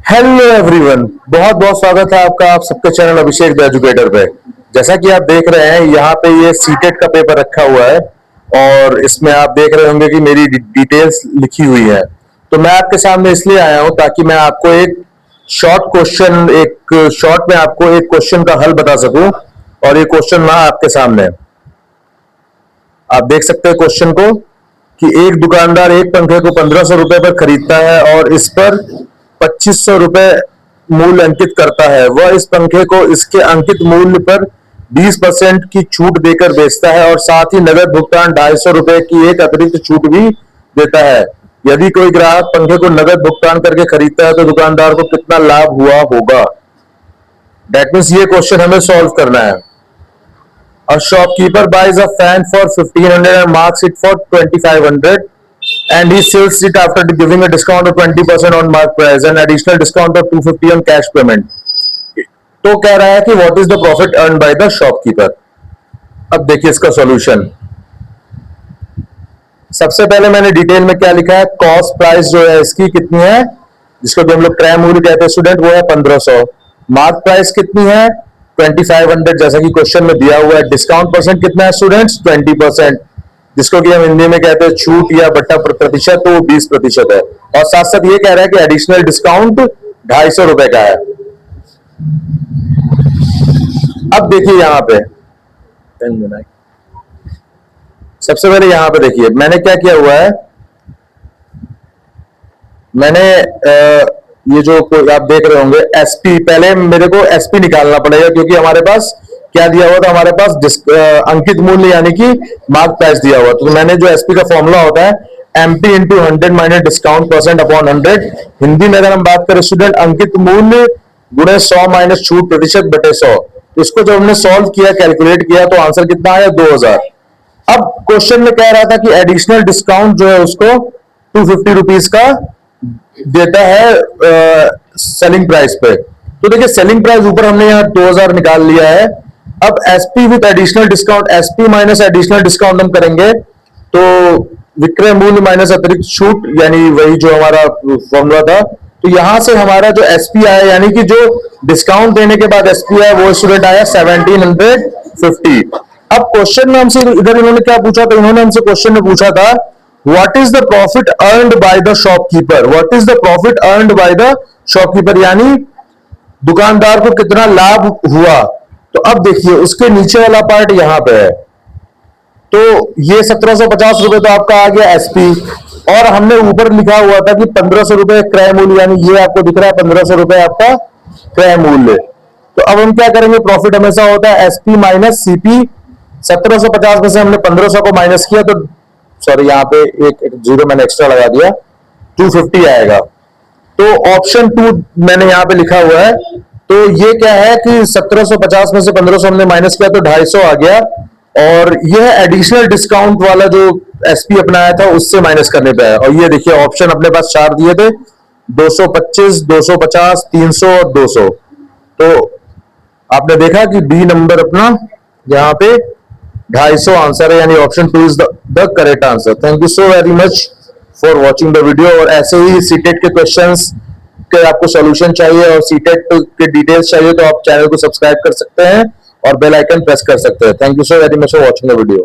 Hello everyone, बहुत बहुत स्वागत है आपका आप सबके चैनल अभिषेक द एजुकेटर पे। जैसा कि आप देख रहे हैं यहाँ पे ये सीटेट का पेपर रखा हुआ है और इसमें आप देख रहे होंगे कि मेरी डिटेल्स लिखी हुई है। तो मैं आपके सामने इसलिए आया हूँ ताकि मैं आपको एक शॉर्ट में आपको एक क्वेश्चन का हल बता सकूं। और ये क्वेश्चन वहां आपके सामने है। आप देख सकते हैं क्वेश्चन को कि एक दुकानदार एक पंखे को 1500 रुपए पर खरीदता है और इस पर 2500 रुपए मूल्य अंकित करता है। वह इस पंखे को इसके अंकित मूल्य पर 20% की छूट देकर बेचता है और साथ ही नगद भुगतान 250 रुपए की एक अतिरिक्त छूट भी देता है। यदि कोई ग्राहक पंखे को नगद भुगतान करके खरीदता है तो दुकानदार को कितना लाभ हुआ होगा। दैट मीन्स ये क्वेश्चन हमें सॉल्व करना है। A shopkeeper buys a fan for 1500 and marks it for 2500 and he sells it after giving a discount of 20% on mark price and additional discount of 250 on cash payment. तो कह रहा है कि what is the profit earned by the shopkeeper। अब देखिए इसका solution. सबसे पहले मैंने डिटेल में क्या लिखा है, कॉस्ट प्राइस जो है इसकी कितनी है, जिसको भी हम लोग क्रय मूल्य कहते हैं स्टूडेंट, वो है 1500। मार्क प्राइस कितनी है 2500 जैसा कि क्वेश्चन में दिया हुआ है। डिस्काउंट परसेंट कितना है स्टूडेंट्स 20%, जिसको कि हम हिंदी में कहते हैं छूट या बट्टा प्रतिशत, तो 20% है। और साथ साथ ये कह रहा है कि एडिशनल डिस्काउंट 250 रुपए का है। अब देखिए यहां पे सबसे पहले यहां पे देखिए मैंने क्या किया हुआ है। मैंने ये जो आप देख रहे होंगे एसपी, पहले मेरे को एसपी निकालना पड़ेगा क्योंकि हमारे पास क्या दिया हुआ था, हमारे पास अंकित मूल्य यानी कि मार्क प्राइस दिया हुआ। तो मैंने जो एसपी का फॉर्मूला होता है MP into 100 minus discount percent upon 100। Hindi में अगर हम बात करें स्टूडेंट, अंकित मूल्य गुणे 100 माइनस छूट प्रतिशत बटे 100। इसको जब हमने सॉल्व किया, कैलकुलेट किया, तो आंसर कितना आया 2000। अब क्वेश्चन में कह रहा था कि एडिशनल डिस्काउंट जो है उसको 250 रुपीज का देता है सेलिंग प्राइस पे। तो देखिए सेलिंग प्राइस ऊपर हमने यहाँ 2000 निकाल लिया है। अब SP with additional discount, SP minus additional discount हम करेंगे तो विक्रय मूल्य माइनस अतिरिक्त छूट, यानी वही जो हमारा फॉर्मूला था। तो यहां से हमारा जो एसपी आया, यानी कि जो डिस्काउंट देने के बाद एसपी आया, वो स्टूडेंट आया 1750। अब क्वेश्चन में हमसे इधर इन्होंने क्या पूछा, तो इन्होंने हमसे क्वेश्चन में पूछा था What is the profit earned by the shopkeeper? What is the profit earned by the shopkeeper? यानी दुकानदार को कितना लाभ हुआ। तो अब देखिए उसके नीचे वाला पार्ट यहां पे है। तो ये 1750 रुपए तो आपका आ गया एसपी, और हमने ऊपर लिखा हुआ था कि 1500 रुपए क्रय मूल्य, यानी ये आपको दिख रहा है 1500 रुपए आपका क्रय मूल्य। तो अब हम क्या करेंगे, प्रॉफिट हमेशा होता है एसपी माइनस सीपी। 1750 में से हमने 1500 को माइनस किया तो सॉरी यहाँ पे एक जीरो मैंने एक्स्ट्रा लगा दिया, 250 आएगा। तो ऑप्शन 2 मैंने यहाँ पे लिखा हुआ है। तो ये क्या है कि 1750 में से 1500 हमने माइनस किया तो 250 आ गया, और यह एडिशनल डिस्काउंट वाला जो एसपी अपनाया था उससे माइनस करने पे है। और ये देखिए ऑप्शन अपने पास 4 दिए थे, 225, 250, 300 और 200। तो आपने देखा कि बी नंबर अपना यहाँ पे 250 आंसर है, यानी option 2 is the correct answer. Thank you so very much for watching the video. और ऐसे ही सीटेट के क्वेश्चंस के आपको सॉल्यूशन चाहिए और सीटेट के डिटेल्स चाहिए तो आप चैनल को सब्सक्राइब कर सकते हैं और बेल आइकन प्रेस कर सकते हैं। Thank you so very much for watching the video.